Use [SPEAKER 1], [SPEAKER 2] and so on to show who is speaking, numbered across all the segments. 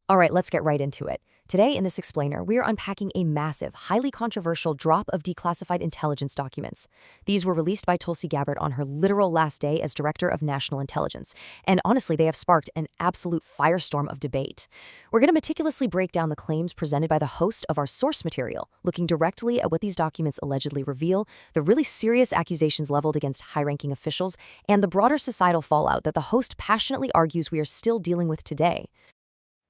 [SPEAKER 1] All right, let's get right into it. Today in this explainer, we are unpacking a massive, highly controversial drop of declassified intelligence documents. These were released by Tulsi Gabbard on her literal last day as Director of National Intelligence, and honestly, they have sparked an absolute firestorm of debate. We're going to meticulously break down the claims presented by the host of our source material, looking directly at what these documents allegedly reveal, the really serious accusations leveled against high-ranking officials, and the broader societal fallout that the host passionately argues we are still dealing with today.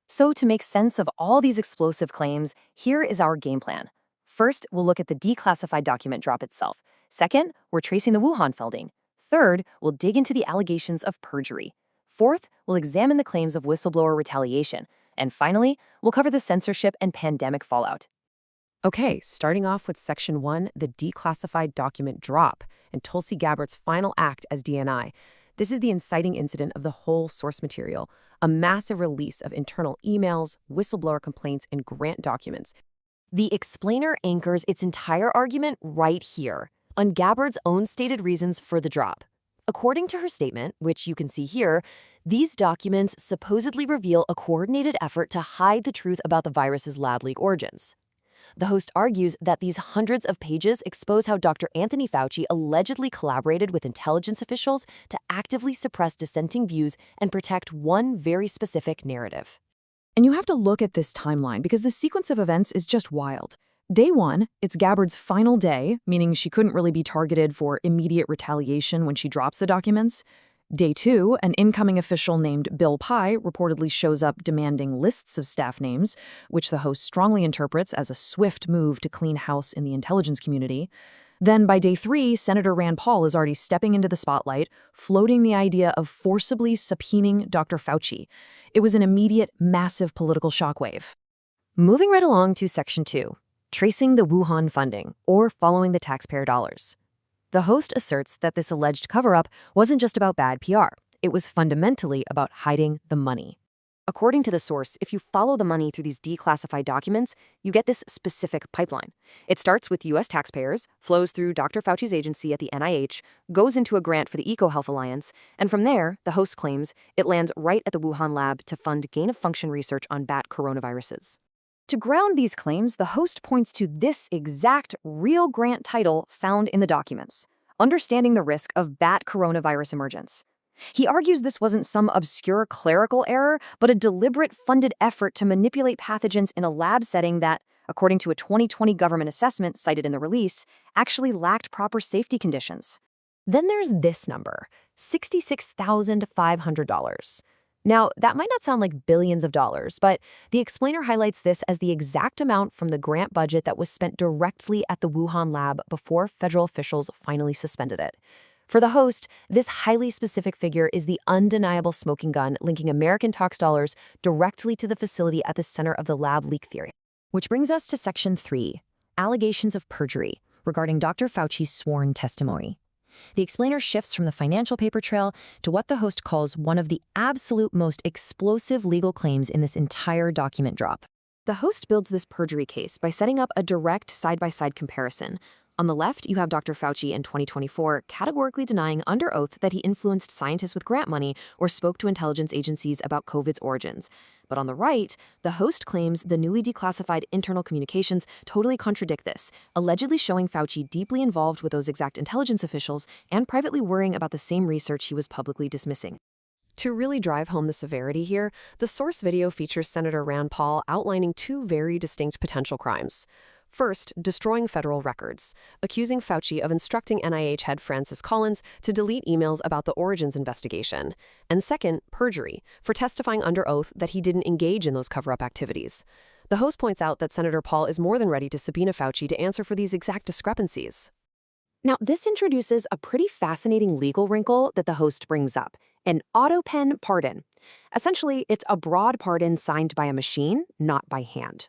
[SPEAKER 1] So to make sense of all these explosive claims, here is our game plan. First, we'll look at the declassified document drop itself. Second, we're tracing the Wuhan folding. Third, we'll dig into the allegations of perjury. Fourth, we'll examine the claims of whistleblower retaliation. And finally, we'll cover the censorship and pandemic fallout.
[SPEAKER 2] Okay, starting off with Section 1, the declassified document drop, and Tulsi Gabbard's final act as DNI. This is the inciting incident of the whole source material, a massive release of internal emails, whistleblower complaints, and grant documents.
[SPEAKER 1] The explainer anchors its entire argument right here, on Gabbard's own stated reasons for the drop. According to her statement, which you can see here, these documents supposedly reveal a coordinated effort to hide the truth about the virus's lab leak origins. The host argues that these hundreds of pages expose how Dr. Anthony Fauci allegedly collaborated with intelligence officials to actively suppress dissenting views and protect one very specific narrative.
[SPEAKER 2] And you have to look at this timeline because the sequence of events is just wild. Day 1, it's Gabbard's final day, meaning she couldn't really be targeted for immediate retaliation when she drops the documents. Day 2, an incoming official named Bill Pye reportedly shows up demanding lists of staff names, which the host strongly interprets as a swift move to clean house in the intelligence community. Then by Day 3, Senator Rand Paul is already stepping into the spotlight, floating the idea of forcibly subpoenaing Dr. Fauci. It was an immediate, massive political shockwave.
[SPEAKER 1] Moving right along to Section 2, tracing the Wuhan funding, or following the taxpayer dollars. The host asserts that this alleged cover-up wasn't just about bad PR. It was fundamentally about hiding the money. According to the source, if you follow the money through these declassified documents, you get this specific pipeline. It starts with U.S. taxpayers, flows through Dr. Fauci's agency at the NIH, goes into a grant for the EcoHealth Alliance, and from there, the host claims, it lands right at the Wuhan lab to fund gain-of-function research on bat coronaviruses. To ground these claims, the host points to this exact real grant title found in the documents, Understanding the Risk of Bat Coronavirus Emergence. He argues this wasn't some obscure clerical error, but a deliberate funded effort to manipulate pathogens in a lab setting that, according to a 2020 government assessment cited in the release, actually lacked proper safety conditions. Then there's this number, $66,500. Now, that might not sound like billions of dollars, but the explainer highlights this as the exact amount from the grant budget that was spent directly at the Wuhan lab before federal officials finally suspended it. For the host, this highly specific figure is the undeniable smoking gun linking American tax dollars directly to the facility at the center of the lab leak theory. Which brings us to Section 3, allegations of perjury regarding Dr. Fauci's sworn testimony. The explainer shifts from the financial paper trail to what the host calls one of the absolute most explosive legal claims in this entire document drop. The host builds this perjury case by setting up a direct side-by-side comparison. On the left, you have Dr. Fauci in 2024 categorically denying under oath that he influenced scientists with grant money or spoke to intelligence agencies about COVID's origins. But on the right, the host claims the newly declassified internal communications totally contradict this, allegedly showing Fauci deeply involved with those exact intelligence officials and privately worrying about the same research he was publicly dismissing.
[SPEAKER 2] To really drive home the severity here, the source video features Senator Rand Paul outlining two very distinct potential crimes. First, destroying federal records, accusing Fauci of instructing NIH head Francis Collins to delete emails about the Origins investigation. And second, perjury, for testifying under oath that he didn't engage in those cover-up activities. The host points out that Senator Paul is more than ready to subpoena Fauci to answer for these exact discrepancies.
[SPEAKER 1] Now, this introduces a pretty fascinating legal wrinkle that the host brings up, an auto-pen pardon. Essentially, it's a broad pardon signed by a machine, not by hand.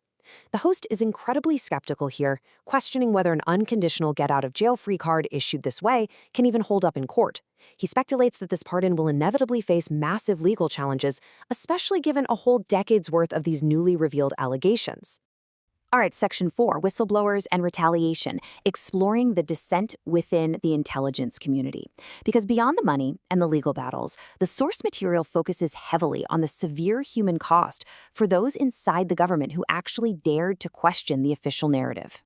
[SPEAKER 1] The host is incredibly skeptical here, questioning whether an unconditional get-out-of-jail-free card issued this way can even hold up in court. He speculates that this pardon will inevitably face massive legal challenges, especially given a whole decade's worth of these newly revealed allegations. All right, Section 4, Whistleblowers and Retaliation, exploring the dissent within the intelligence community. Because beyond the money and the legal battles, the source material focuses heavily on the severe human cost for those inside the government who actually dared to question the official narrative.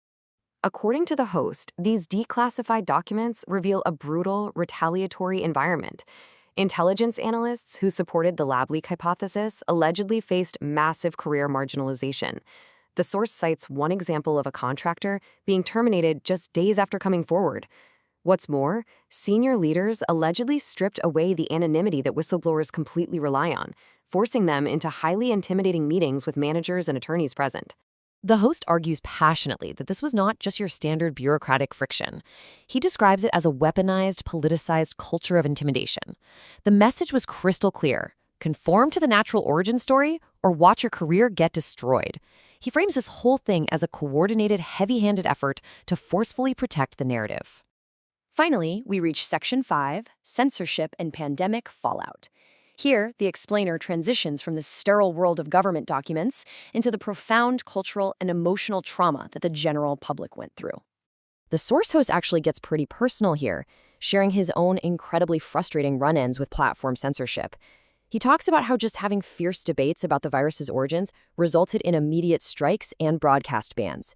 [SPEAKER 1] According to the host, these declassified documents reveal a brutal, retaliatory environment. Intelligence analysts who supported the lab leak hypothesis allegedly faced massive career marginalization. The source cites one example of a contractor being terminated just days after coming forward. What's more, senior leaders allegedly stripped away the anonymity that whistleblowers completely rely on, forcing them into highly intimidating meetings with managers and attorneys present. The host argues passionately that this was not just your standard bureaucratic friction. He describes it as a weaponized, politicized culture of intimidation. The message was crystal clear: conform to the natural origin story or watch your career get destroyed. He frames this whole thing as a coordinated, heavy-handed effort to forcefully protect the narrative. Finally, we reach Section 5, Censorship and Pandemic Fallout. Here, the explainer transitions from the sterile world of government documents into the profound cultural and emotional trauma that the general public went through. The source host actually gets pretty personal here, sharing his own incredibly frustrating run-ins with platform censorship. He talks about how just having fierce debates about the virus's origins resulted in immediate strikes and broadcast bans.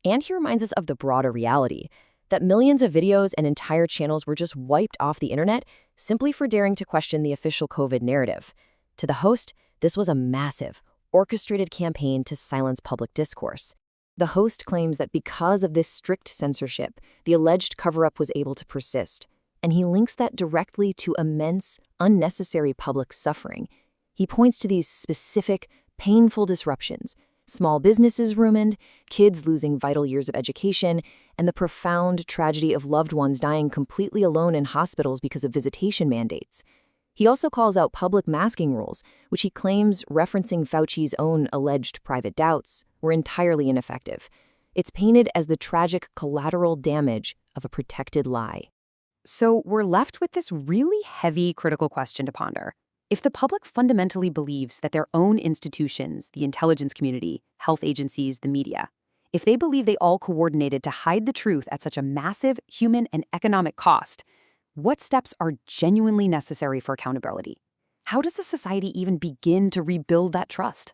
[SPEAKER 1] And he reminds us of the broader reality, that millions of videos and entire channels were just wiped off the internet simply for daring to question the official COVID narrative. To the host, this was a massive, orchestrated campaign to silence public discourse. The host claims that because of this strict censorship, the alleged cover-up was able to persist, and he links that directly to immense, unnecessary public suffering. He points to these specific, painful disruptions: small businesses ruined, kids losing vital years of education, and the profound tragedy of loved ones dying completely alone in hospitals because of visitation mandates. He also calls out public masking rules, which he claims, referencing Fauci's own alleged private doubts, were entirely ineffective. It's painted as the tragic collateral damage of a protected lie. So we're left with this really heavy, critical question to ponder. If the public fundamentally believes that their own institutions, the intelligence community, health agencies, the media, if they believe they all coordinated to hide the truth at such a massive human and economic cost, what steps are genuinely necessary for accountability? How does the society even begin to rebuild that trust?